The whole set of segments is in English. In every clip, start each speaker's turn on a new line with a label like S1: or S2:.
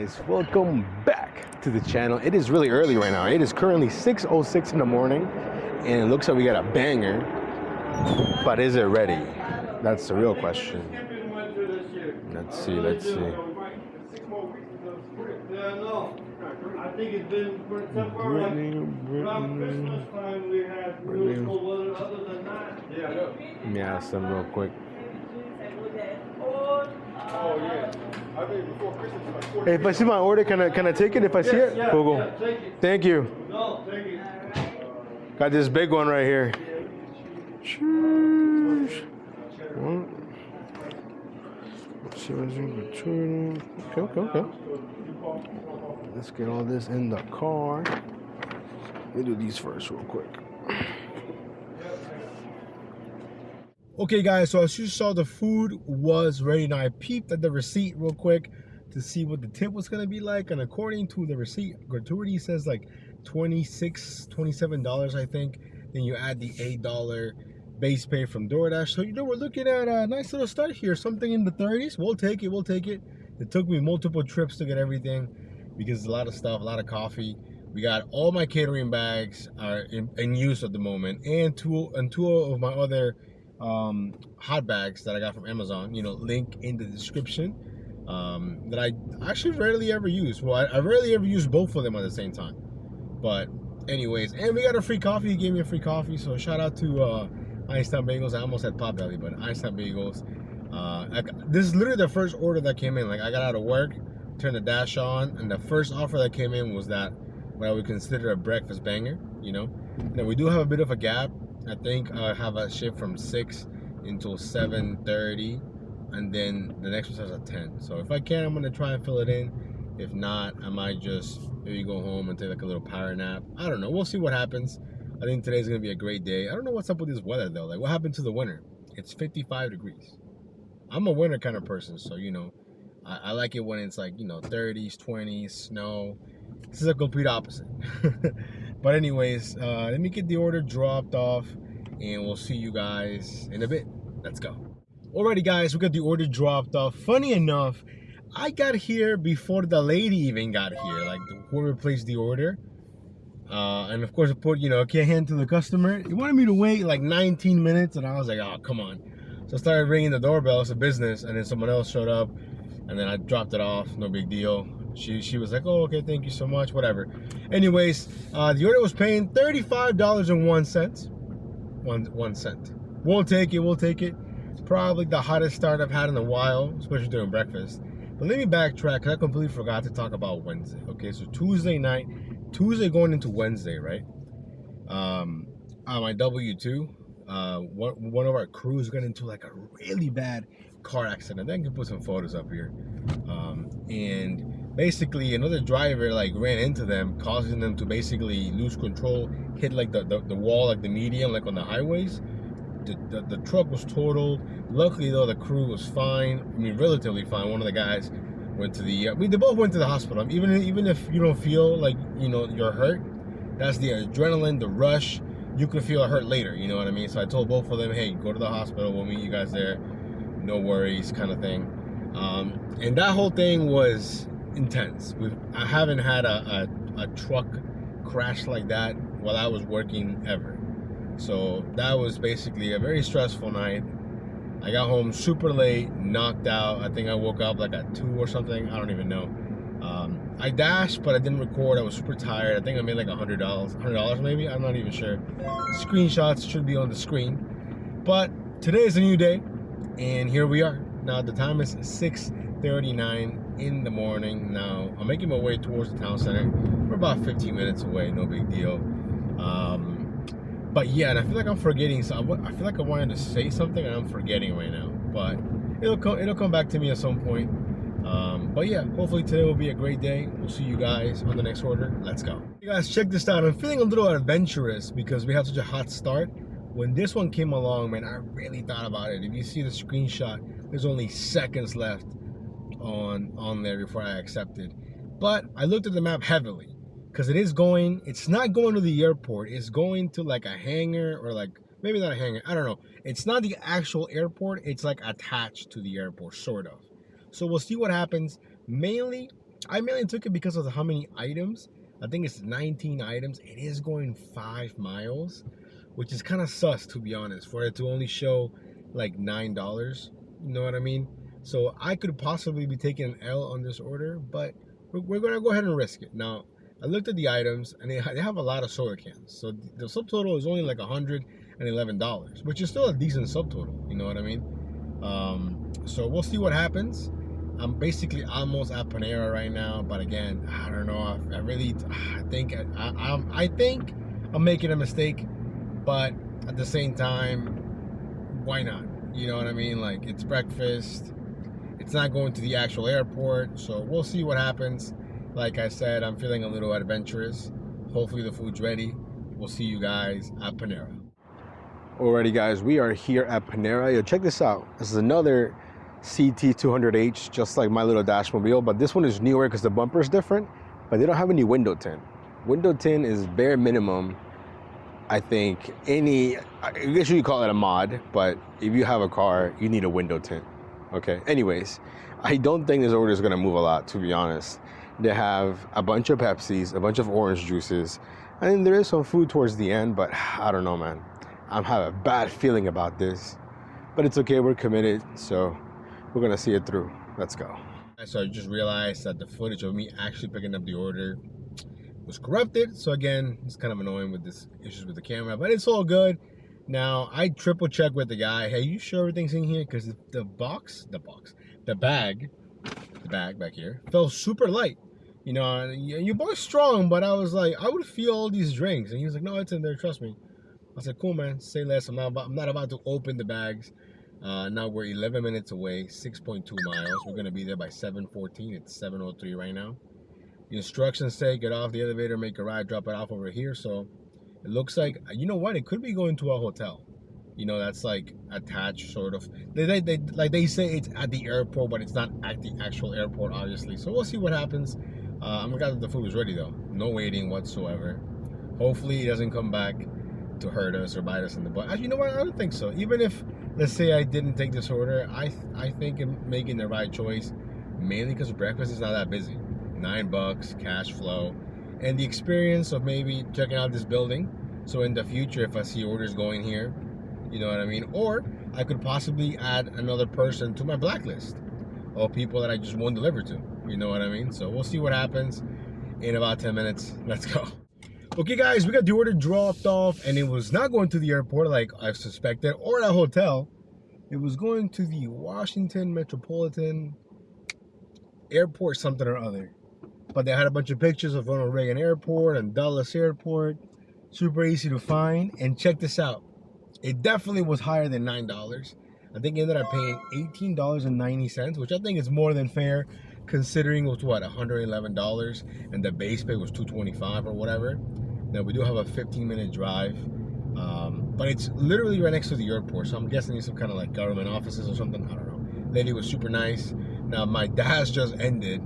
S1: guys, welcome back to the channel. It is really early right now. It is currently 6:06 in the morning and it looks like we got a banger, but is it ready? That's the real question. Let's see.
S2: I think it's been so far around Christmas time we had really cold weather. Other than that, yeah.
S1: Let me ask them real quick.
S2: Oh yeah. I think before Christmas like 40.
S1: Hey, if I see my order, can I take it if I see it?
S2: Yeah,
S1: Cool.
S2: yeah, take it.
S1: Thank you.
S2: No, thank you.
S1: Got this big one right here. Cheers. Let's see what's in between. Okay. Let's get all this in the car. Let me do these first real quick. Okay guys, so as you saw, the food was ready. Now I peeped at the receipt real quick to see what the tip was gonna be like, and according to the receipt, gratuity says like $27 I think. Then you add the $8 base pay from Doordash. So we're looking at a nice little start here, something in the 30s. We'll take it. It took me multiple trips to get everything because a lot of stuff, a lot of coffee. We got all my catering bags are in use at the moment, and two of my other hot bags that I got from Amazon, link in the description, that I actually rarely ever use. Well, I rarely ever use both of them at the same time. But anyways, and we got a free coffee. He gave me a free coffee, so shout out to Einstein Bagels. I almost said Potbelly, but Einstein Bagels. This is literally the first order that came in. Like, I got out of work, turned the dash on, and the first offer that came in was that what I would consider a breakfast banger. Now we do have a bit of a gap. I think I have a shift from 6 until 7:30, and then the next one starts at 10. So if I can, I'm gonna try and fill it in. If not, I might just maybe go home and take like a little power nap. I don't know. We'll see what happens. I think today's gonna be a great day. I don't know what's up with this weather though. Like, what happened to the winter? It's 55 degrees. I'm a winter kind of person, so I like it when it's like 30s, 20s, snow. This is a complete opposite. But anyways, let me get the order dropped off and we'll see you guys in a bit. Let's go. Alrighty guys, we got the order dropped off. Funny enough, I got here before the lady even got here, like whoever placed the order. And of course I put, can't hand to the customer. He wanted me to wait like 19 minutes and I was like, oh, come on. So I started ringing the doorbell, it's a business, and then someone else showed up and then I dropped it off, no big deal. She was like, oh, okay, thank you so much, whatever. Anyways, the order was paying $35.01. 1 cent. We'll take it. It's probably the hottest start I've had in a while, especially during breakfast. But let me backtrack, because I completely forgot to talk about Wednesday. Okay, so Tuesday going into Wednesday, right? On my W2, one of our crews got into like a really bad car accident. I can put some photos up here. And basically another driver like ran into them, causing them to basically lose control, hit like the wall, like the median, like on the highways. The truck was totaled. Luckily though, the crew was fine. I mean, relatively fine. One of the guys went to the they both went to the hospital. Even if you don't feel like you're hurt, that's the adrenaline, the rush. You can feel hurt later, you know what I mean? So I told both of them, hey, go to the hospital, we'll meet you guys there, no worries, kind of thing. And that whole thing was intense. I haven't had a truck crash like that while I was working ever. So that was basically a very stressful night. I got home super late, knocked out. I think I woke up like at 2 or something. I don't even know. I dashed, but I didn't record. I was super tired. I think I made like $100 maybe. I'm not even sure. Screenshots should be on the screen. But today is a new day, and here we are. Now the time is 6:39 in the morning. Now I'm making my way towards the town center. We're about 15 minutes away, no big deal. But yeah, and I feel like I'm forgetting something. I feel like I wanted to say something and I'm forgetting right now. But it'll come back to me at some point. But yeah, hopefully today will be a great day. We'll see you guys on the next order. Let's go. You guys, check this out. I'm feeling a little adventurous because we have such a hot start. When this one came along, man, I really thought about it. If you see the screenshot, there's only seconds left on there before I accepted. But I looked at the map heavily because it's not going to the airport. It's going to like a hangar, or like maybe not a hangar. I don't know. It's not the actual airport. It's like attached to the airport, sort of. So we'll see what happens. Mainly, I mainly took it because of how many items. I think it's 19 items. It is going 5 miles, which is kind of sus, to be honest, for it to only show like $9. You know what I mean? So I could possibly be taking an L on this order, but we're going to go ahead and risk it. Now, I looked at the items, and they have a lot of soda cans. So the subtotal is only like $111, which is still a decent subtotal. You know what I mean? So we'll see what happens. I'm basically almost at Panera right now, but again, I don't know. I think I'm making a mistake, but at the same time, why not? You know what I mean? Like, it's breakfast. It's not going to the actual airport, so we'll see what happens. Like I said, I'm feeling a little adventurous. Hopefully the food's ready. We'll see you guys at Panera. Alrighty guys, we are here at Panera. Yo, check this out. This is another CT200H, just like my little Dashmobile, but this one is newer because the bumper is different, but they don't have any window tint. Window tint is bare minimum. I think I guess you could call it a mod, but if you have a car, you need a window tint. Okay, anyways, I don't think this order is gonna move a lot, to be honest. They have a bunch of Pepsis, a bunch of orange juices, and there is some food towards the end, but I don't know, man. I have a bad feeling about this, but it's okay, we're committed, so we're gonna see it through. Let's go. So I just realized that the footage of me actually picking up the order was corrupted. So again, it's kind of annoying with this issues with the camera, but it's all good. Now I triple check with the guy. Hey, you sure everything's in here? Because the bag back here felt super light. You know, and your boy's strong, but I was like, I would feel all these drinks, and he was like, no, it's in there, trust me. I said, cool, man, say less. I'm not about to open the bags. Now we're 11 minutes away, 6.2 miles. We're gonna be there by 7:14. It's 7:03 right now. The instructions say get off the elevator, make a ride, drop it off over here. So it looks like, you know what? It could be going to a hotel. You know, that's like attached, sort of. They say it's at the airport, but it's not at the actual airport, obviously. So we'll see what happens. I'm glad that the food was ready though. No waiting whatsoever. Hopefully it doesn't come back to hurt us or bite us in the butt. Actually, you know what? I don't think so. Even if, let's say I didn't take this order, I think I'm making the right choice, mainly because breakfast is not that busy. $9, cash flow, and the experience of maybe checking out this building. So in the future, if I see orders going here, you know what I mean? Or I could possibly add another person to my blacklist of people that I just won't deliver to. You know what I mean? So we'll see what happens in about 10 minutes. Let's go. Okay guys, we got the order dropped off, and it was not going to the airport like I suspected, or a hotel. It was going to the Washington Metropolitan Airport something or other. But they had a bunch of pictures of Ronald Reagan Airport and Dulles Airport. Super easy to find. And check this out. It definitely was higher than $9. I think I ended up paying $18.90, which I think is more than fair, considering it was what, $111, and the base pay was $225 or whatever. Now we do have a 15-minute drive, but it's literally right next to the airport, so I'm guessing it's some kind of like government offices or something. I don't know. Lady was super nice. Now my dash just ended,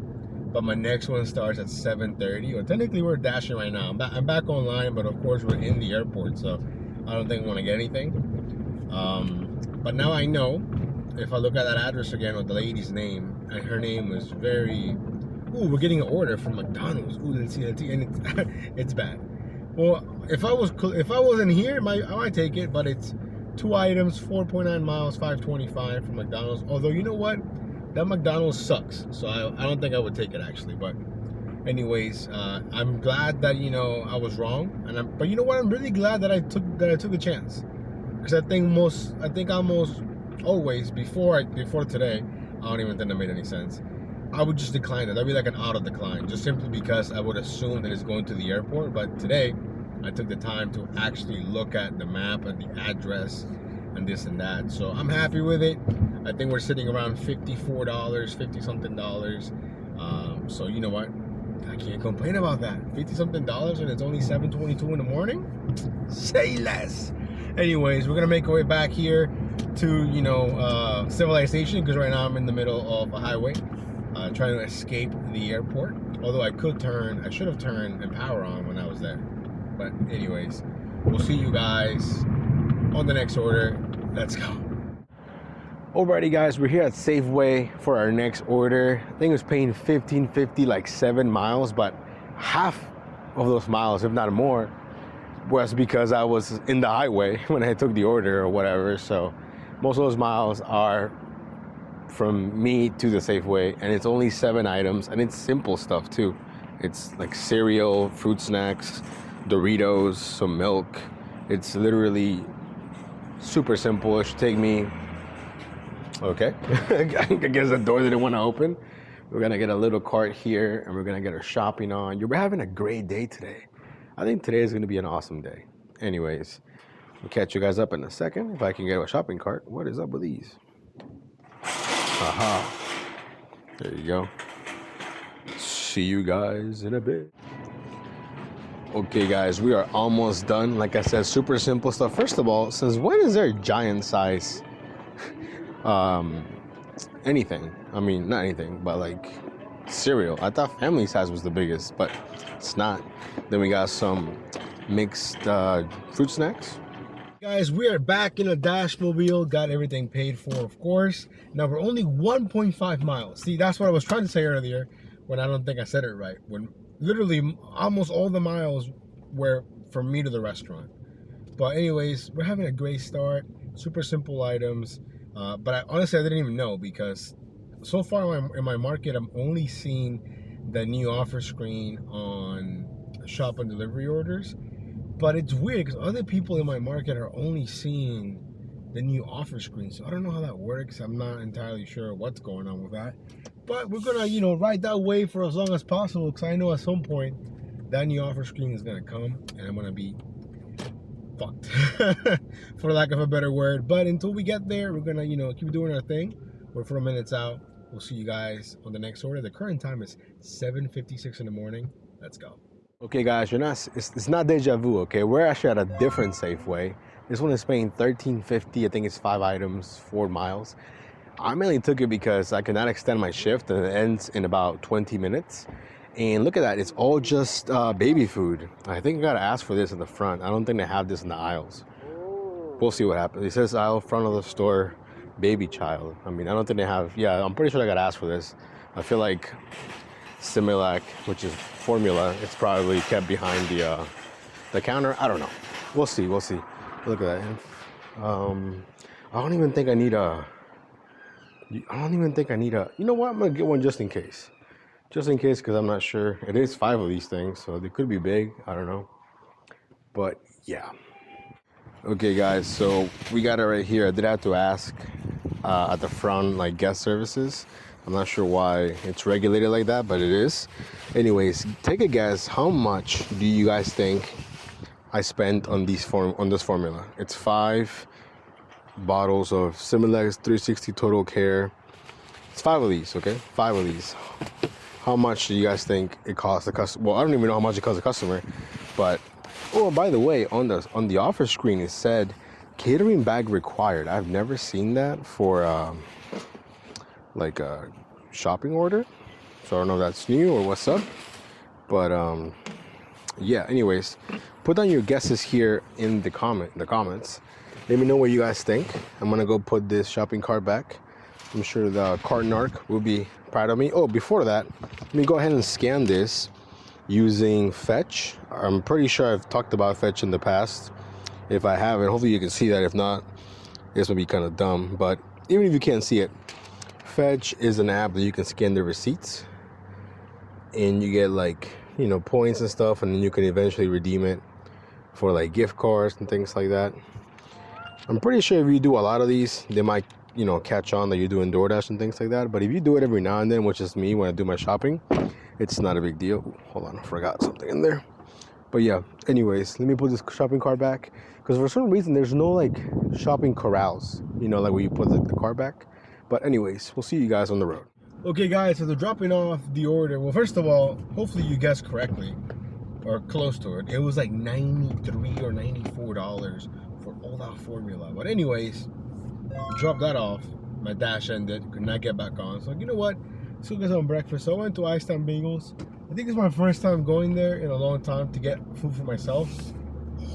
S1: but my next one starts at 7:30. Or technically we're dashing right now. I'm back online, but of course we're in the airport, so I don't think I want to get anything. But now I know, if I look at that address again with the lady's name, and her name was very, ooh, we're getting an order from McDonald's. Ooh, let's see, and it's bad. Well, if I wasn't here, I might take it, but it's 2 items, 4.9 miles, $5.25 from McDonald's. Although, you know what? That McDonald's sucks, so I don't think I would take it actually. But anyways, I'm glad that, you know, I was wrong, but you know what? I'm really glad that I took a chance, because I think almost always before today, I don't even think that made any sense. I would just decline it. That'd be like an auto decline, just simply because I would assume that it's going to the airport. But today, I took the time to actually look at the map and the address and this and that. So I'm happy with it. I think we're sitting around $54, 50 something dollars. So you know what? I can't complain about that. 50 something dollars, and it's only 7:22 in the morning. Say less. Anyways, we're gonna make our way back here to, you know, civilization, because right now I'm in the middle of a highway, trying to escape the airport. Although I should have turned and power on when I was there. But anyways, we'll see you guys on the next order. Let's go. Alrighty guys, we're here at Safeway for our next order. I think it was paying $15.50, like 7 miles, but half of those miles, if not more, was because I was in the highway when I took the order or whatever. So most of those miles are from me to the Safeway, and it's only 7 items, and it's simple stuff too. It's like cereal, fruit snacks, Doritos, some milk. It's literally super simple. It should take me, okay, I guess the door didn't want to open. We're gonna get a little cart here and we're gonna get our shopping on. You're having a great day today. I think today is gonna be an awesome day. Anyways, we'll catch you guys up in a second. If I can get a shopping cart. What is up with these? Aha. There you go. See you guys in a bit. Okay guys, we are almost done. Like I said, super simple stuff. First of all, since when is there giant size anything? I mean, not anything, but like cereal. I thought family size was the biggest, but it's not. Then we got some mixed fruit snacks. Guys, we are back in a Dash mobile. Got everything paid for, of course. Now we're only 1.5 miles. See, that's what I was trying to say earlier when I don't think I said it right. When literally almost all the miles were from me to the restaurant. But anyways, we're having a great start. Super simple items. But honestly, I didn't even know, because so far in my market, I'm only seeing the new offer screen on shop and delivery orders. But it's weird because other people in my market are only seeing the new offer screen. So I don't know how that works. I'm not entirely sure what's going on with that. But we're gonna, ride that wave for as long as possible, because I know at some point that new offer screen is gonna come and I'm gonna be fucked, for lack of a better word. But until we get there, we're gonna, keep doing our thing. We're 4 minutes out. We'll see you guys on the next order. The current time is 7:56 in the morning. Let's go. Okay guys, it's not deja vu, okay? We're actually at a different Safeway. This one is paying $13.50. I think it's 5 items, 4 miles. I mainly took it because I cannot extend my shift and it ends in about 20 minutes. And look at that, it's all just baby food. I think I gotta ask for this in the front. I don't think they have this in the aisles. We'll see what happens. It says aisle front of the store, baby child. I mean, I don't think they have, yeah, I'm pretty sure I gotta ask for this. I feel like Similac, which is formula, it's probably kept behind the counter. I don't know. We'll see. Look at that. I don't even think I need a. You know what? I'm gonna get one just in case, because I'm not sure. It is 5 of these things, so they could be big. I don't know. But yeah. Okay, guys. So we got it right here. I did have to ask at the front, like guest services. I'm not sure why it's regulated like that, but it is. Anyways, take a guess. How much do you guys think I spent on this formula? It's 5 bottles of Similac 360 Total Care. It's 5 of these, okay? 5 of these. How much do you guys think it costs the customer? Well, I don't even know how much it costs the customer, but oh, by the way, on the offer screen it said catering bag required. I've never seen that for like a shopping order, so I don't know if that's new or what's up, but yeah, anyways, put down your guesses here in the comments. Let me know what you guys think. I'm gonna go put this shopping cart back. I'm sure the cart narc will be proud of me. Oh, before that, let me go ahead and scan this using Fetch. I'm pretty sure I've talked about Fetch in the past. If I haven't, hopefully you can see that. If not, this will be kind of dumb, but even if you can't see it, Fetch is an app that you can scan the receipts and you get like, points and stuff, and then you can eventually redeem it for like gift cards and things like that. I'm pretty sure if you do a lot of these, they might, catch on that you're doing DoorDash and things like that. But if you do it every now and then, which is me when I do my shopping, it's not a big deal. Ooh, hold on, I forgot something in there. But yeah, anyways, let me put this shopping cart back, because for some reason there's no like shopping corrals, like where you put the cart back. But anyways, we'll see you guys on the road. Okay guys, so they're dropping off the order. Well, first of all, hopefully you guessed correctly or close to it. It was like $93 or $94 for all that formula. But anyways, dropped that off. My dash ended, could not get back on. So you know what? Let's go get some breakfast. So I went to Iceland Bagels. I think it's my first time going there in a long time to get food for myself.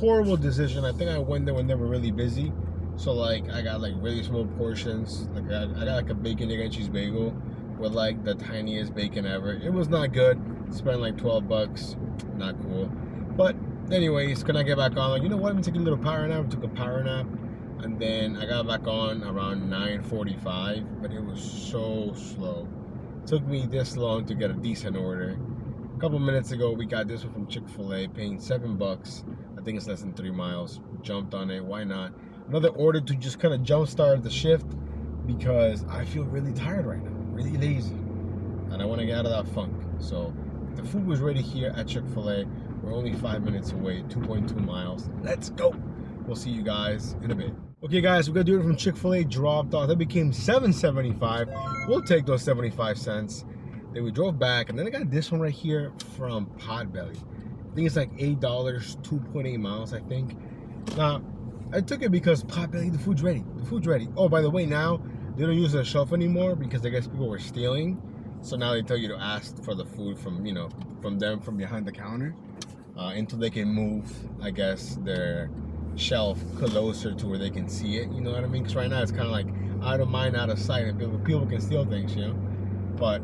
S1: Horrible decision. I think I went there when they were really busy. So like I got like really small portions. Like I got like a bacon, egg, and cheese bagel with like the tiniest bacon ever. It was not good. Spent like 12 bucks. Not cool. But anyways, can I get back on? Like, you know what? I'm taking a little power nap. I took a power nap. And then I got back on around 9:45, but it was so slow. It took me this long to get a decent order. A couple minutes ago, we got this one from Chipotle, paying $7. I think it's less than 3 miles. Jumped on it. Why not? Another order to just kind of jumpstart the shift because I feel really tired right now, really lazy, and I want to get out of that funk. So the food was ready here at Chick-fil-A. We're only 5 minutes away, 2.2 miles. Let's go. We'll see you guys in a bit. Okay, guys, we got the order from Chick-fil-A dropped off. That became $7.75. We'll take those 75 cents. Then we drove back, and then I got this one right here from Potbelly. I think it's like $8, 2.8 miles, I think. Now, I took it because Potbelly, the food's ready. The food's ready. Oh, by the way, now they don't use the shelf anymore because I guess people were stealing. So now they tell you to ask for the food from, you know, from them from behind the counter until they can move, I guess, their shelf closer to where they can see it. You know what I mean? Because right now it's kind of like out of mind, out of sight, and people can steal things, you know. But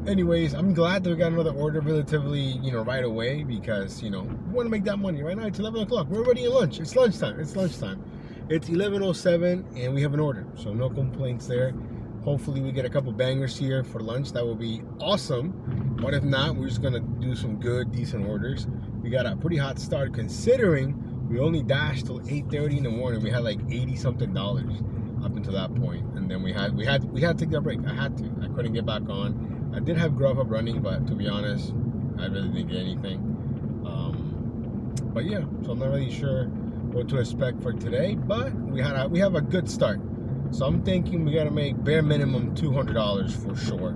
S1: anyways, I'm glad that we got another order relatively, you know, right away because, you know, we want to make that money. Right now it's 11 o'clock. We're already at lunch. It's lunchtime. It's lunchtime. It's 11:07 and we have an order. So no complaints there. Hopefully we get a couple bangers here for lunch. That will be awesome. But if not, we're just going to do some good, decent orders. We got a pretty hot start considering we only dashed till 8:30 in the morning. We had like $80-something up until that point. And then we had to take that break. I had to. I couldn't get back on. I did have Grubhub running, but to be honest, I really didn't get anything. But yeah, so I'm not really sure what to expect for today. But we have a good start. So I'm thinking we gotta make bare minimum $200 for sure.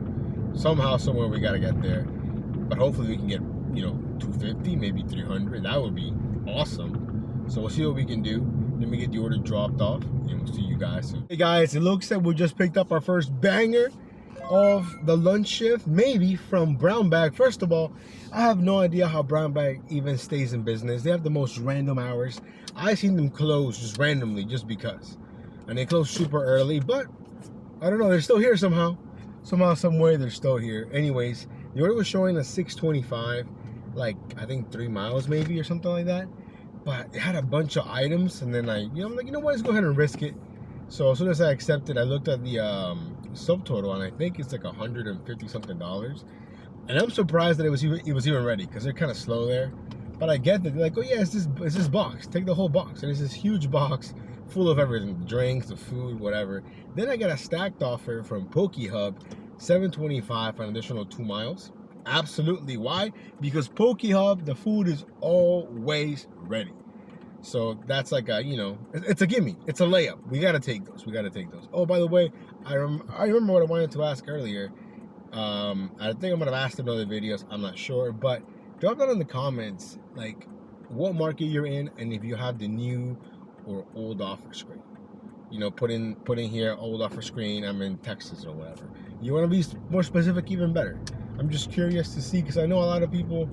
S1: Somehow, somewhere we gotta get there. But hopefully we can get, you know, 250, maybe 300. That would be awesome. So we'll see what we can do. Let me get the order dropped off, and we'll see you guys soon. Hey guys, it looks like we just picked up our first banger of the lunch shift, maybe from Brown Bag. First of all, I have no idea how Brown Bag even stays in business. They have the most random hours. I've seen them close just randomly, just because. And they close super early, but I don't know, they're still here somehow. Somehow, some way, they're still here. Anyways, the order was showing a 625, like, I think 3 miles maybe or something like that. But it had a bunch of items, and then I'm like, you know what, let's go ahead and risk it. So as soon as I accepted, I looked at the subtotal, and I think it's like $150-something. And I'm surprised that it was even ready, because they're kind of slow there. But I get that they're like, oh yeah, it's this box. Take the whole box. And it's this huge box full of everything, the drinks, the food, whatever. Then I got a stacked offer from Poke Hub, $7.25 for an additional 2 miles. Absolutely. Why? Because Poke Hub, the food is always ready. So that's like a, you know, it's a gimme. It's a layup. We got to take those. We got to take those. Oh, by the way, I remember what I wanted to ask earlier. I think I'm going to ask in other videos. I'm not sure. But drop that in the comments, like, what market you're in and if you have the new or old offer screen. You know, put in here old offer screen. I'm in Texas or whatever. You want to be more specific, even better. I'm just curious to see, because I know a lot of people,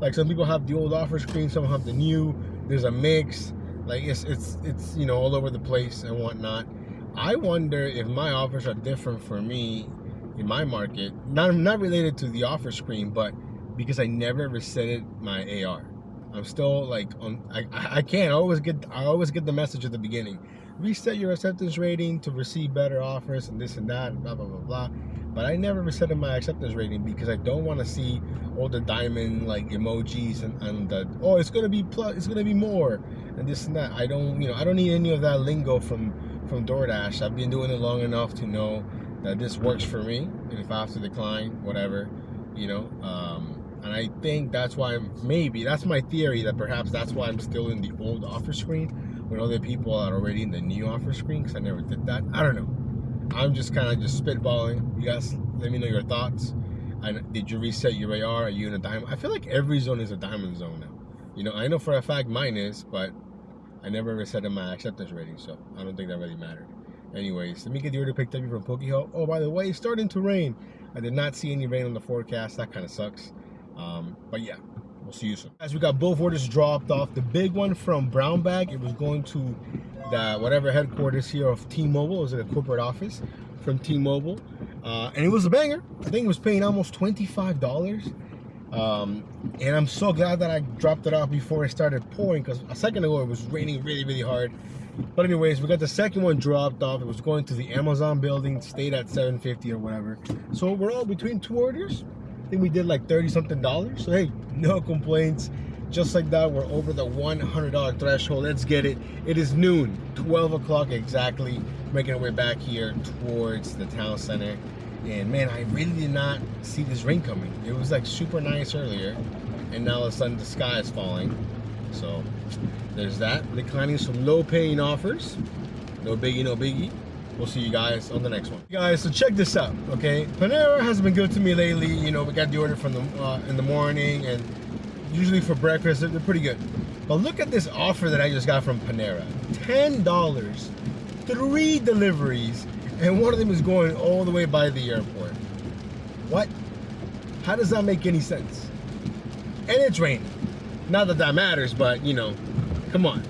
S1: like some people have the old offer screen, some have the new. There's a mix. Like it's you know, all over the place and whatnot. I wonder if my offers are different for me in my market. Not related to the offer screen, but because I never resetted my AR. I'm still like on. I can't. I always get the message at the beginning. Reset your acceptance rating to receive better offers and this and that and blah blah blah blah. But I never resetted my acceptance rating because I don't want to see all the diamond like emojis and the, oh, it's gonna be plus, it's gonna be more and this and that. I don't need any of that lingo from Doordash. I've been doing it long enough to know that this works for me, and if I have to decline, whatever, you know. And I think that's why that's my theory, that perhaps that's why I'm still in the old offer screen when other people are already in the new offer screen, because I never did that. I don't know. I'm just kind of just spitballing. You guys, let me know your thoughts. Did you reset your AR? Are you in a diamond? I feel like every zone is a diamond zone now. You know, I know for a fact mine is, but I never reset my acceptance rating, so I don't think that really mattered. Anyways, let me get the order picked up from Poke Hub. Oh, by the way, it's starting to rain. I did not see any rain on the forecast. That kind of sucks. But yeah, we'll see you soon. As we got both orders dropped off, the big one from Brown Bag, it was going to the whatever headquarters here of T-Mobile. It was at a corporate office from T-Mobile, and it was a banger. I think it was paying almost $25. And I'm so glad that I dropped it off before it started pouring, because a second ago it was raining really, really hard. But anyways, we got the second one dropped off. It was going to the Amazon building, stayed at $7.50 or whatever. So overall, between two orders, I think we did like $30-something. So hey, no complaints. Just like that, we're over the $100 threshold. Let's get it. It is noon, 12 o'clock exactly. Making our way back here towards the town center. And man, I really did not see this rain coming. It was like super nice earlier, and now all of a sudden the sky is falling. So there's that. Declining some low-paying offers. No biggie, no biggie. We'll see you guys on the next one. Guys, so check this out, okay? Panera has been good to me lately. You know, we got the order from them in the morning, and usually for breakfast, they're pretty good. But look at this offer that I just got from Panera. $10, 3 deliveries, and one of them is going all the way by the airport. What? How does that make any sense? And it's raining. Not that that matters, but you know, come on.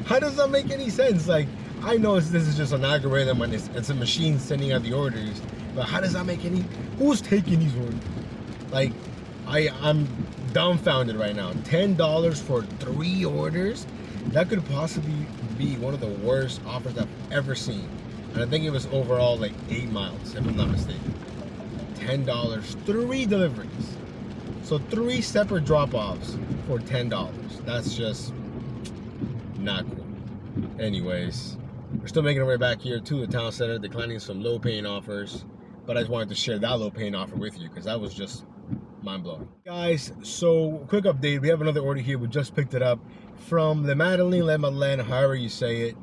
S1: How does that make any sense? Like, I know this is just an algorithm and it's a machine sending out the orders, but how does that make any, who's taking these orders? Like, I'm dumbfounded right now. $10 for 3 orders? That could possibly be one of the worst offers I've ever seen. And I think it was overall like 8 miles, if I'm not mistaken. $10, 3 deliveries. So 3 separate drop-offs for $10. That's just not cool. Anyways, we're still making our way back here to the town center, declining some low-paying offers. But I just wanted to share that low-paying offer with you because that was just mind-blowing. Guys, so quick update. We have another order here. We just picked it up from Le Madeleine, however you say it.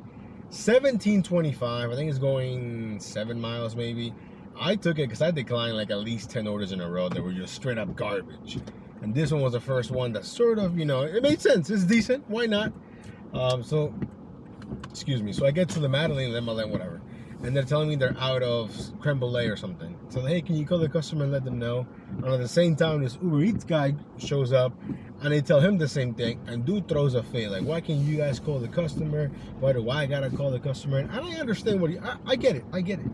S1: $17.25. I think it's going 7 miles maybe. I took it because I declined like at least 10 orders in a row that were just straight up garbage. And this one was the first one that sort of, you know, it made sense. It's decent. Why not? So, excuse me. So I get to the Madeleine, whatever. And they're telling me they're out of creme brulee or something. So, hey, can you call the customer and let them know? And at the same time, this Uber Eats guy shows up and they tell him the same thing. And dude throws a fit. Like, why can't you guys call the customer? Why do I gotta call the customer? And I don't understand what I get it. I get it.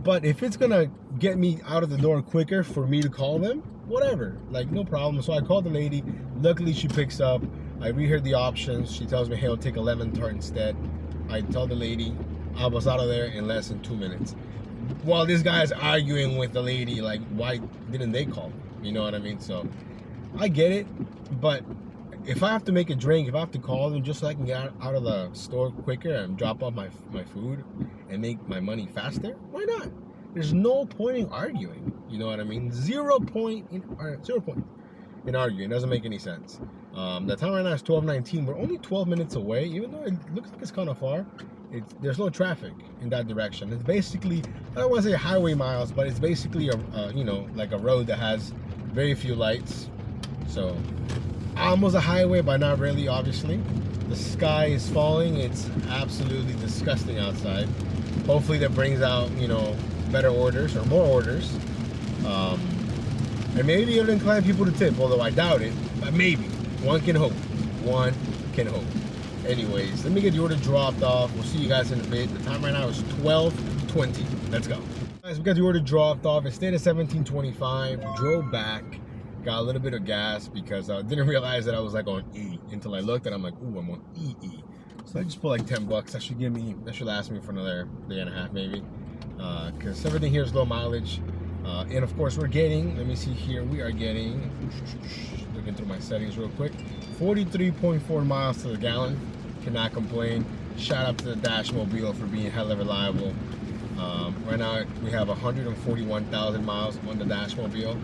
S1: But if it's gonna get me out of the door quicker for me to call them, whatever, like no problem. So I called the lady. Luckily she picks up. I read her the options. She tells me, hey, I'll take a lemon tart instead. I tell the lady I was out of there in less than 2 minutes. While this guy is arguing with the lady, like, why didn't they call me? You know what I mean? So I get it, but if I have to make a drink, if I have to call them just so I can get out of the store quicker and drop off my food and make my money faster, why not? There's no point in arguing. You know what I mean? Zero point in arguing. It doesn't make any sense. The time right now is 12:19. We're only 12 minutes away, even though it looks like it's kind of far. There's no traffic in that direction. It's basically, I don't want to say highway miles, but it's basically a you know, like a road that has very few lights. So almost a highway, but not really, obviously. The sky is falling. It's absolutely disgusting outside. Hopefully that brings out, you know, better orders or more orders. And maybe it'll incline people to tip, although I doubt it. But maybe. One can hope. One can hope. Anyways, let me get the order dropped off. We'll see you guys in a bit. The time right now is 12:20. Let's go. Guys, we got the order dropped off. It stayed at 17:25. Drove back. Got a little bit of gas because I didn't realize that I was like on E until I looked and I'm like, ooh, I'm on EE. So I just put like 10 bucks. That should last me for another day and a half maybe. Because everything here is low mileage. And of course we're getting, let me see here, we are getting, looking through my settings real quick, 43.4 miles to the gallon. Cannot complain. Shout out to the Dash Mobile for being hella reliable. Right now we have 141,000 miles on the Dash Mobile.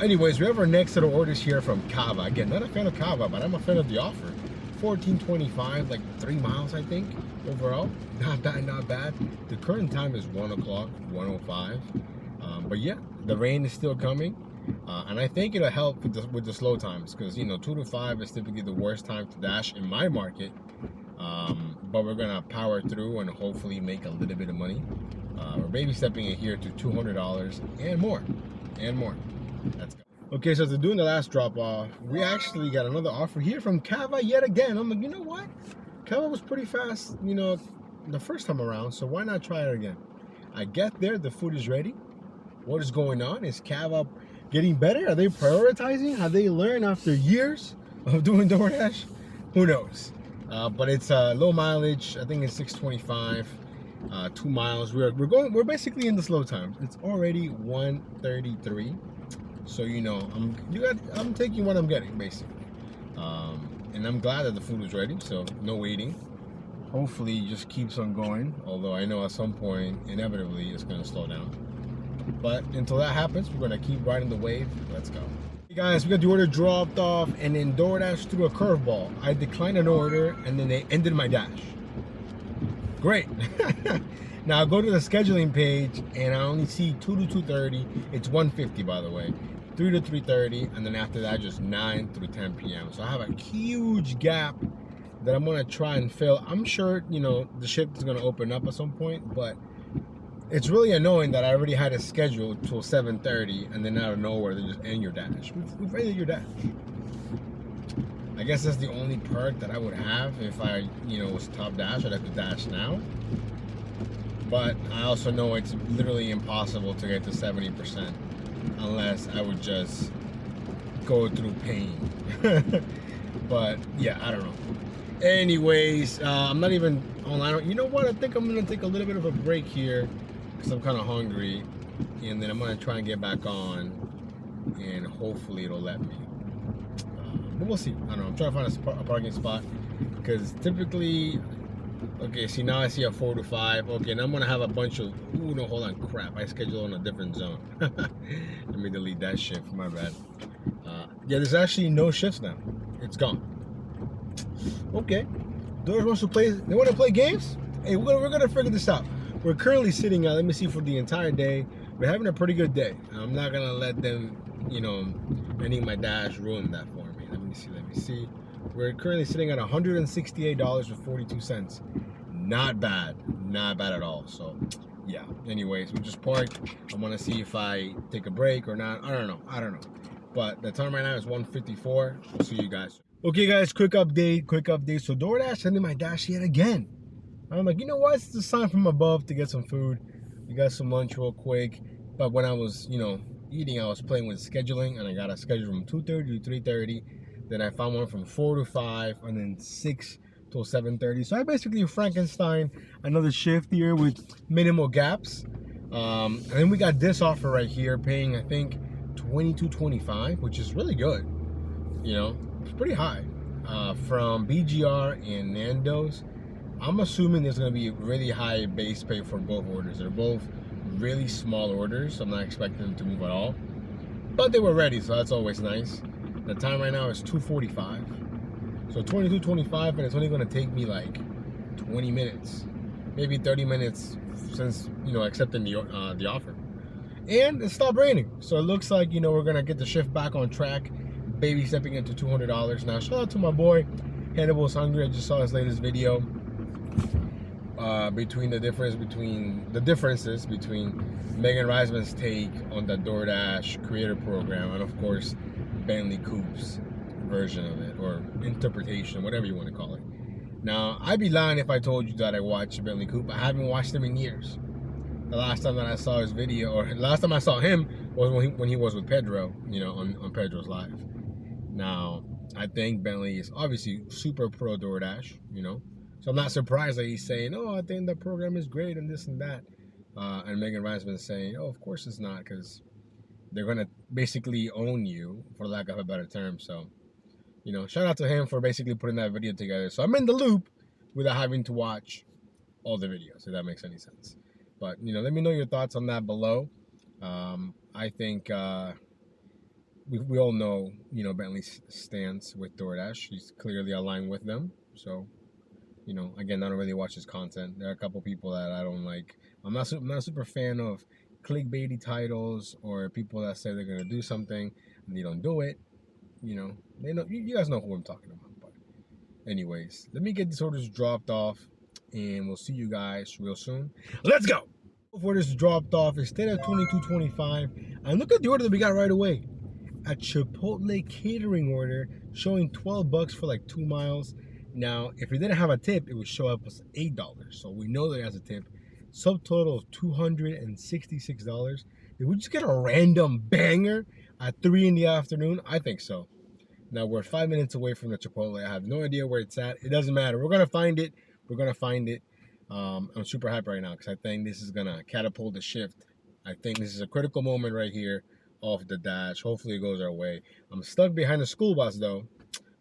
S1: Anyways, we have our next set of orders here from Kava. Again, not a fan of Kava, but I'm a fan of the offer. 14.25, like 3 miles, I think, overall. Not bad, not bad. The current time is 1 o'clock, 1:05. But yeah, the rain is still coming. And I think it'll help with the slow times because, you know, 2 to 5 is typically the worst time to dash in my market. But we're going to power through and hopefully make a little bit of money. We're baby stepping it here to $200 and more. And more. Let's go. Okay, so after doing the last drop off, we actually got another offer here from Kava yet again. I'm like, you know what? Kava was pretty fast, you know, the first time around, so why not try it again? I get there, the food is ready. What is going on? Is Kava getting better? Are they prioritizing? Have they learned after years of doing DoorDash? Who knows? But it's low mileage. I think it's 625, 2 miles. We're basically in the slow times. It's already 1:33, so you know I'm taking what I'm getting basically. And I'm glad that the food was ready, so no waiting. Hopefully it just keeps on going, although I know at some point inevitably it's going to slow down. But until that happens, we're going to keep riding the wave. Let's go. Hey guys, we got the order dropped off, and then DoorDash threw a curveball. I declined an order and then they ended my dash. Great. Now I go to the scheduling page and I only see 2 to 2:30. It's 1:50 by the way. 3 to 3:30, and then after that just 9 through 10 p.m. So I have a huge gap that I'm gonna try and fill. I'm sure, you know, the shift is gonna open up at some point, but it's really annoying that I already had it scheduled till 7:30, and then out of nowhere they just end your dash. We've ended your dash. I guess that's the only perk that I would have if I, you know, was top dash. I'd have to dash now. But I also know it's literally impossible to get to 70%. Unless I would just go through pain. But yeah, I don't know. Anyways, I'm not even online. You know what? I think I'm gonna take a little bit of a break here because I'm kind of hungry, and then I'm gonna try and get back on, and hopefully it'll let me. But we'll see. I don't know. I'm trying to find a parking spot because typically. Okay, see now I see a 4 to 5. Okay, now I'm gonna have a bunch of. Ooh, no, hold on, crap! I scheduled on a different zone. Let me delete that shift. My bad. Yeah, there's actually no shifts now. It's gone. Okay. DoorDash wants to play. They want to play games. Hey, we're gonna figure this out. We're currently sitting out. Let me see for the entire day. We're having a pretty good day. I'm not gonna let them, you know, ending my dash ruin that for me. Let me see. Let me see. We're currently sitting at $168.42. Not bad. Not bad at all. So, yeah. Anyways, we just parked. I want to see if I take a break or not. I don't know. But the time right now is 1:54. We'll see you guys. Okay, guys. Quick update. So, DoorDash ended my dash yet again. I'm like, you know what? It's a sign from above to get some food. We got some lunch real quick. But when I was, you know, eating, I was playing with scheduling. And I got a schedule from 2:30 to 3:30. Then I found one from 4 to 5, and then 6 till 7:30. So I basically Frankenstein another shift here with minimal gaps. And then we got this offer right here, paying I think $22.25, which is really good. You know, it's pretty high. From BGR and Nando's. I'm assuming there's gonna be really high base pay for both orders. They're both really small orders, so I'm not expecting them to move at all. But they were ready, so that's always nice. The time right now is 2:45, so 22:25, and it's only going to take me like 20 minutes, maybe 30 minutes since, you know, accepting the offer. And it stopped raining, so it looks like, you know, we're going to get the shift back on track, baby stepping into $200. Now, shout out to my boy, Hannibal's Hungry. I just saw his latest video between the differences between Megan Reisman's take on the DoorDash creator program, and of course, Bentley Coop's version of it, or interpretation, whatever you want to call it. Now, I'd be lying if I told you that I watched Bentley Coop. I haven't watched him in years. The last time that I saw his video, or the last time I saw him, was when he was with Pedro, you know, on Pedro's Live. Now, I think Bentley is obviously super pro DoorDash, you know, so I'm not surprised that he's saying, oh, I think the program is great and this and that. And Megan Reisman is saying, oh, of course it's not, because they're going to basically own you, for lack of a better term. So, you know, shout out to him for basically putting that video together. So I'm in the loop without having to watch all the videos, if that makes any sense. But, you know, let me know your thoughts on that below. I think we all know, you know, Bentley's stance with DoorDash. He's clearly aligned with them. So, you know, again, I don't really watch his content. There are a couple people that I don't like. I'm not a super fan of clickbaity titles or people that say they're gonna do something and they don't do it. You know, they know. You guys know who I'm talking about. But anyways, let me get these orders dropped off, and we'll see you guys real soon. Let's go. Orders dropped off instead of $22.25, and look at the order that we got right away. A Chipotle catering order showing $12 for like 2 miles. Now, if it didn't have a tip, it would show up as $8. So we know that it has a tip. Subtotal of $266. Did we just get a random banger at 3 in the afternoon? I think so. Now we're 5 minutes away from the Chipotle. I have no idea where it's at. It doesn't matter. We're gonna find it. We're gonna find it. I'm super hyped right now because I think this is gonna catapult the shift. I think this is a critical moment right here off the dash. Hopefully it goes our way. I'm stuck behind the school bus though,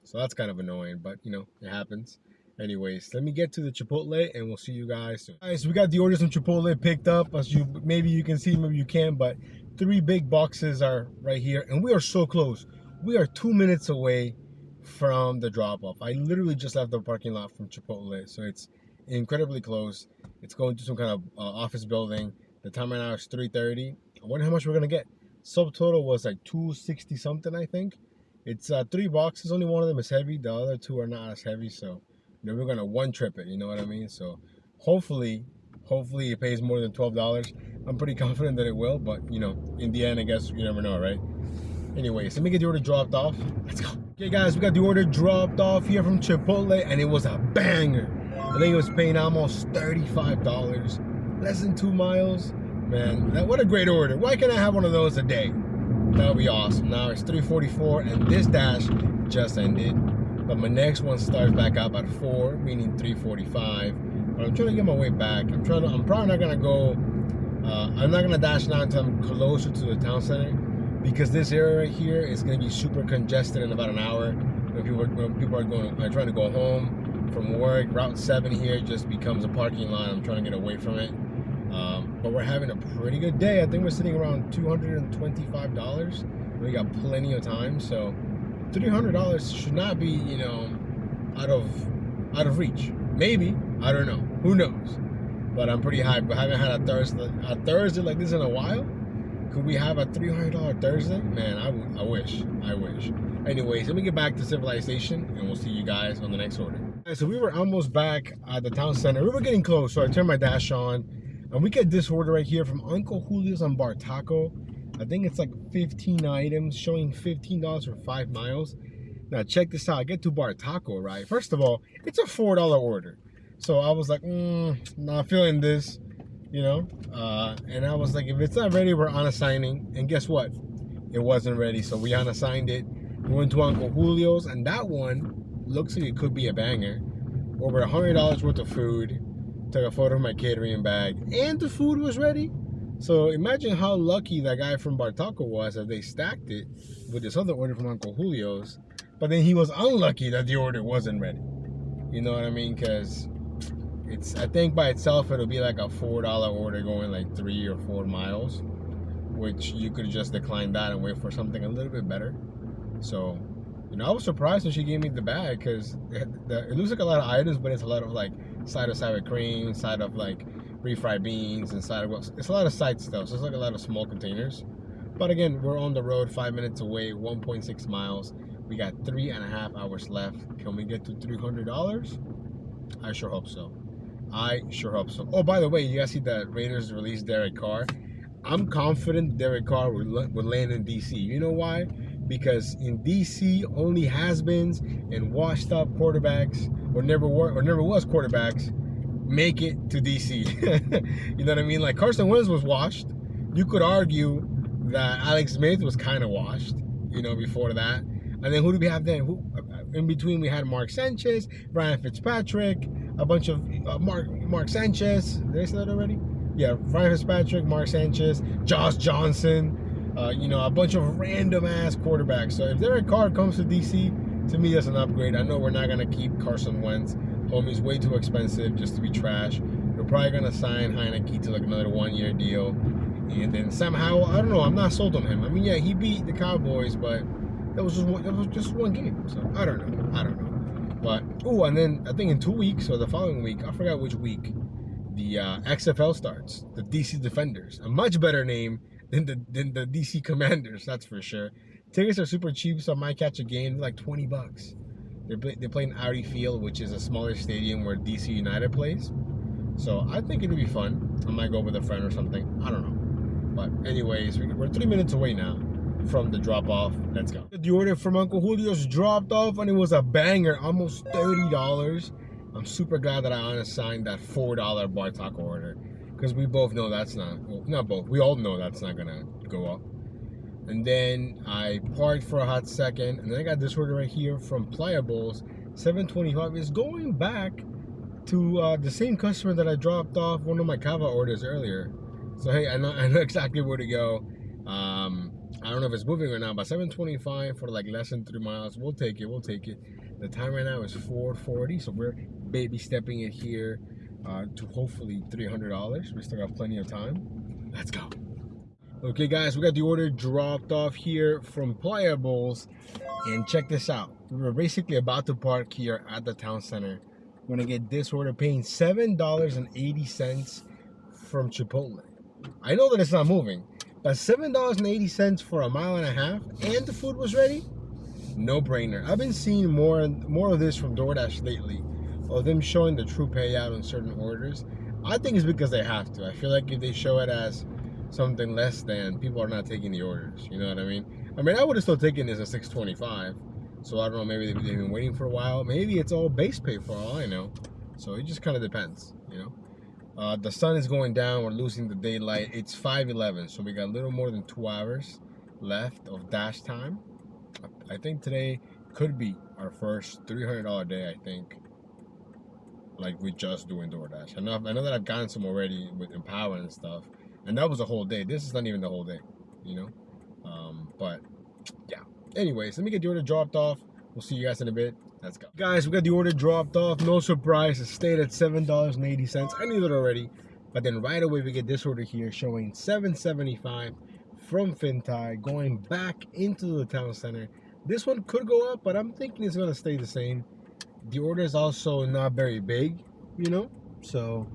S1: so that's kind of annoying, but you know, it happens. Anyways, let me get to the Chipotle and we'll see you guys soon. Guys, we got the orders from Chipotle picked up. As you maybe you can see, maybe you can't, but 3 big boxes are right here, and we are so close. We are 2 minutes away from the drop-off. I literally just left the parking lot from Chipotle, so it's incredibly close. It's going to some kind of office building. The time right now is 3:30. I wonder how much we're gonna get. Subtotal was like 260 something, I think. It's 3 boxes. Only one of them is heavy. The other 2 are not as heavy, so you know, we're gonna one trip it. You know what I mean? So hopefully it pays more than $12. I'm pretty confident that it will, but you know, in the end, I guess you never know, right? Anyways, let me get the order dropped off. Let's go. Okay, guys, we got the order dropped off here from Chipotle, and it was a banger. I think it was paying almost $35, less than 2 miles. Man, what a great order. Why can't I have one of those a day? That would be awesome. Now it's 3:44, and this dash just ended. But my next one starts back up at 4, meaning 3:45. But I'm trying to get my way back. I'm probably not gonna go. I'm not gonna dash now until I'm closer to the town center, because this area right here is gonna be super congested in about an hour. When people are trying to go home from work. Route 7 here just becomes a parking lot. I'm trying to get away from it. But we're having a pretty good day. I think we're sitting around $225. We got plenty of time, so $300 should not be, you know, out of reach. Maybe, I don't know. Who knows? But I'm pretty hyped. I haven't had a Thursday like this in a while. Could we have a $300 Thursday? Man, I wish. Anyways, let me get back to civilization, and we'll see you guys on the next order. Right, so we were almost back at the town center. We were getting close, so I turned my dash on, and we get this order right here from Uncle Julio's on Bar Taco. I think it's like 15 items, showing $15 for 5 miles. Now check this out. I get to Bar Taco, right? First of all, it's a $4 order. So I was like, not feeling this, you know? And I was like, if it's not ready, we're unassigning. And guess what? It wasn't ready, so we unassigned it. We went to Uncle Julio's, and that one looks like it could be a banger. Over $100 worth of food. Took a photo of my catering bag, and the food was ready. So imagine how lucky that guy from Bar Taco was that they stacked it with this other order from Uncle Julio's. But then he was unlucky that the order wasn't ready. You know what I mean? Because I think by itself it'll be like a $4 order going like 3 or 4 miles, which you could just decline that and wait for something a little bit better. So, you know, I was surprised when she gave me the bag, because it looks like a lot of items, but it's a lot of like side of sour cream, side of like refried beans, and side of, it's a lot of side stuff. So it's like a lot of small containers. But again, we're on the road, 5 minutes away, 1.6 miles. We got 3.5 hours left. Can we get to $300? I sure hope so. Oh, by the way, you guys see that Raiders released Derek Carr? I'm confident Derek Carr would land in DC. You know why? Because in DC, only has-beens and washed-up quarterbacks, or never was quarterbacks, make it to DC. You know what I mean? Like Carson Wentz was washed. You could argue that Alex Smith was kind of washed, you know, before that. And then who do we have then? In between, we had Mark Sanchez, Ryan Fitzpatrick, a bunch of Mark Sanchez. Did I say that already? Yeah, Ryan Fitzpatrick, Mark Sanchez, Josh Johnson. You know, a bunch of random ass quarterbacks. So if Derek Carr comes to DC, to me that's an upgrade. I know we're not gonna keep Carson Wentz. Homie's way too expensive just to be trash. We're probably gonna sign Heineke to like another 1-year deal, and then somehow, I don't know, I'm not sold on him. I mean, yeah, he beat the Cowboys, but that was just one game. So I don't know. But and then I think in 2 weeks or the following week, I forgot which week, the XFL starts. The DC Defenders, a much better name than the DC Commanders, that's for sure. Tickets are super cheap, so I might catch a game like $20. They play in Audi Field, which is a smaller stadium where DC United plays. So I think it'll be fun. I might go with a friend or something. I don't know. But anyways, we're 3 minutes away now. from the drop off. Let's go. The order from Uncle Julio's dropped off and it was a banger, almost $30. I'm super glad that I unassigned that $4 bar taco order, because we both know that's not, well, not both, we all know that's not gonna go up. And then I parked for a hot second, and then I got this order right here from Pliables, $7.25. It's going back to the same customer that I dropped off one of my Cava orders earlier. So hey, I know exactly where to go. I don't know if it's moving or not, but $7.25 for like less than 3 miles. We'll take it. We'll take it. The time right now is 4:40, so we're baby stepping it here to hopefully $300. We still got plenty of time. Let's go. Okay, guys, we got the order dropped off here from Pliables, and check this out. We were basically about to park here at the town center. We're gonna get this order, paying $7.80 from Chipotle. I know that it's not moving, but $7.80 for a mile and a half, and the food was ready? No brainer. I've been seeing more of this from Doordash lately, of them showing the true payout on certain orders. I think it's because they have to. I feel like if they show it as something less than, people are not taking the orders. You know what I mean? I mean, I would have still taken this at $6.25. So I don't know, maybe they've been waiting for a while. Maybe it's all base pay for all I know. So it just kind of depends, you know. The sun is going down. We're losing the daylight. It's 5:11, so we got a little more than 2 hours left of dash time. I think today could be our first $300 day, I think. Like we just doing DoorDash. I know that I've gotten some already with Empower and stuff. And that was a whole day. This is not even the whole day, you know. But yeah. Anyways, let me get the order dropped off. We'll see you guys in a bit. Let's go. Guys, we got the order dropped off. No surprise. It stayed at $7.80. I knew that already. But then right away we get this order here showing $7.75 from Fintai, going back into the town center. This one could go up, but I'm thinking it's gonna stay the same. The order is also not very big, you know. So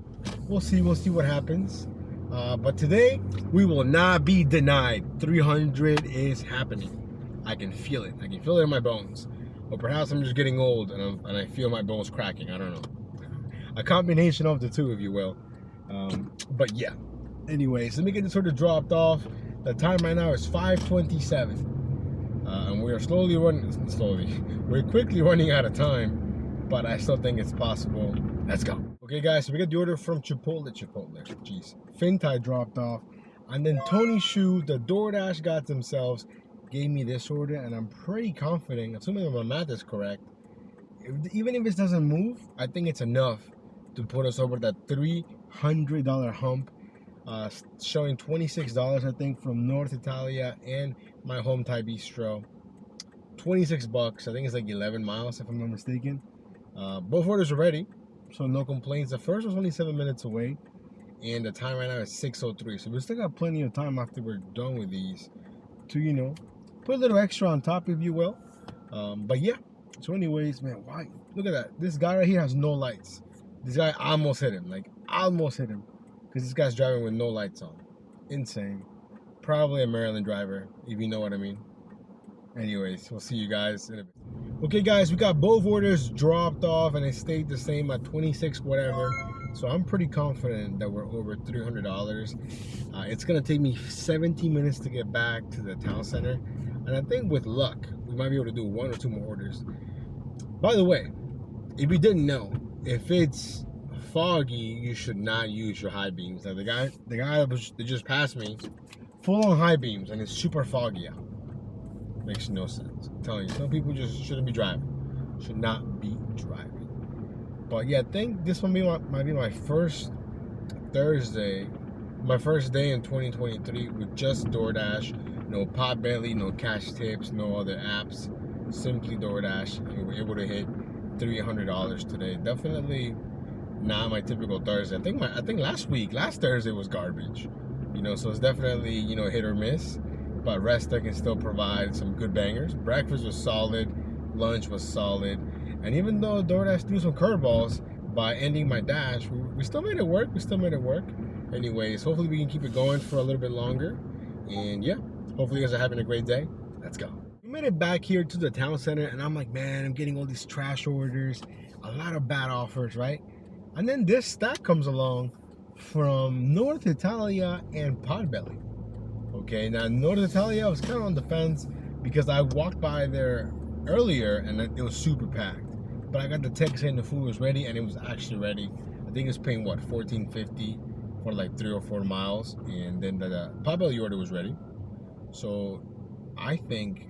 S1: we'll see what happens. But today we will not be denied. 300 is happening. I can feel it. I can feel it in my bones. Or perhaps I'm just getting old and I feel my bones cracking. I don't know. A combination of the two, if you will. But yeah. Anyways, let me get this order dropped off. The time right now is 5:27. And we are we're quickly running out of time. But I still think it's possible. Let's go. Okay, guys, so we got the order from Chipotle. Jeez. Fintai dropped off. And then Tony Shu, the DoorDash gods themselves, gave me this order, and I'm pretty confident, assuming my math is correct, even if it doesn't move, I think it's enough to put us over that $300 hump, showing $26, I think, from North Italia and my home Thai bistro. $26, I think it's like 11 miles, if I'm not mistaken. Both orders are ready, so no complaints. The first was only 7 minutes away, and the time right now is 6:03, so we still got plenty of time after we're done with these to, you know, put a little extra on top, if you will. But yeah, so anyways, man, why? Look at that. This guy right here has no lights. This guy almost hit him, because this guy's driving with no lights on. Insane. Probably a Maryland driver, if you know what I mean. Anyways, we'll see you guys in a bit. Okay, guys, we got both orders dropped off, and it stayed the same at 26 whatever. So I'm pretty confident that we're over $300. It's gonna take me 17 minutes to get back to the town center, and I think with luck we might be able to do 1 or 2 more orders. By the way, if you didn't know, if it's foggy, you should not use your high beams. Now the guy that just passed me, full on high beams, and it's super foggy out. Makes no sense. I'm telling you, some people just shouldn't be driving. Should not be driving. But yeah, I think this might be my first Thursday, my first day in 2023 with just DoorDash. No Potbelly, no cash tips, no other apps. Simply DoorDash. And we were able to hit $300 today. Definitely not my typical Thursday. I think last Thursday was garbage. You know, so it's definitely, you know, hit or miss. But Resta can still provide some good bangers. Breakfast was solid. Lunch was solid. And even though DoorDash threw some curveballs by ending my dash, we still made it work. Anyways, hopefully we can keep it going for a little bit longer. And yeah, hopefully you guys are having a great day. Let's go. We made it back here to the town center, and I'm like, man, I'm getting all these trash orders, a lot of bad offers, right? And then this stack comes along from North Italia and Potbelly. Okay, now in North Italia, I was kind of on the fence because I walked by there earlier and it was super packed. But I got the text saying the food was ready, and it was actually ready. I think it was paying what, $14.50 for like 3 or 4 miles, and then the Papa order was ready. So I think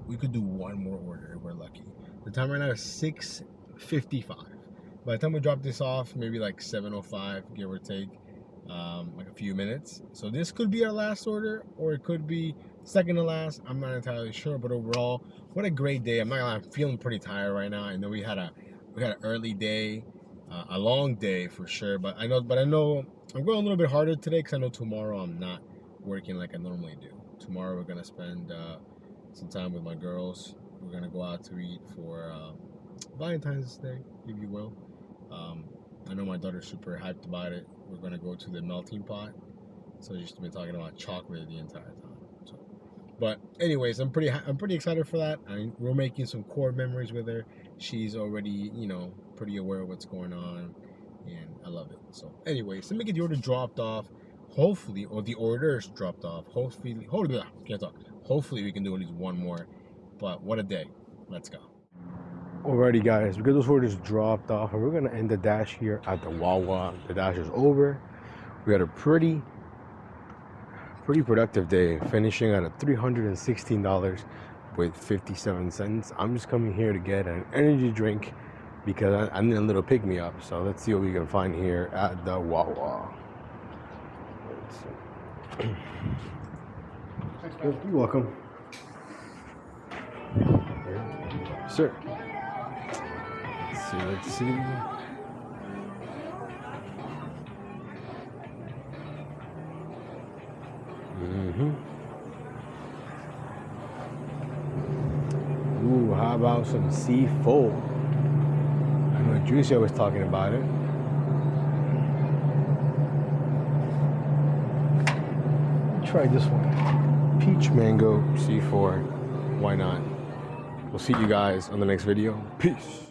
S1: we could do one more order if we're lucky. The time right now is 6:55. By the time we drop this off, maybe like 7:05, give or take, like a few minutes. So this could be our last order, or it could be second to last. I'm not entirely sure, but overall, what a great day. I'm not gonna lie, I'm feeling pretty tired right now. I know we had an early day, a long day for sure. But I know I'm going a little bit harder today because I know tomorrow I'm not working like I normally do. Tomorrow we're gonna spend some time with my girls. We're gonna go out to eat for Valentine's Day, if you will. I know my daughter's super hyped about it. We're gonna go to the melting pot. So she's been talking about chocolate the entire time. So, but anyways, I'm pretty excited for that. We're making some core memories with her. She's already, pretty aware of what's going on, and I love it. So, anyways, let me get the order dropped off. Hopefully, or the orders dropped off. Hopefully, can't talk. Hopefully, we can do at least one more. But what a day! Let's go. Alrighty, guys, we got those orders dropped off, and we're gonna end the dash here at the Wawa. The dash is over. We had a pretty productive day, finishing at a $316 with 57 cents. I'm just coming here to get an energy drink because I need a little pick me up. So let's see what we can find here at the Wawa. You're welcome. Sir. Let's see. Ooh, how about some seafood? I know Juicy was talking about it. Try this one. Peach mango C4. Why not? We'll see you guys on the next video. Peace.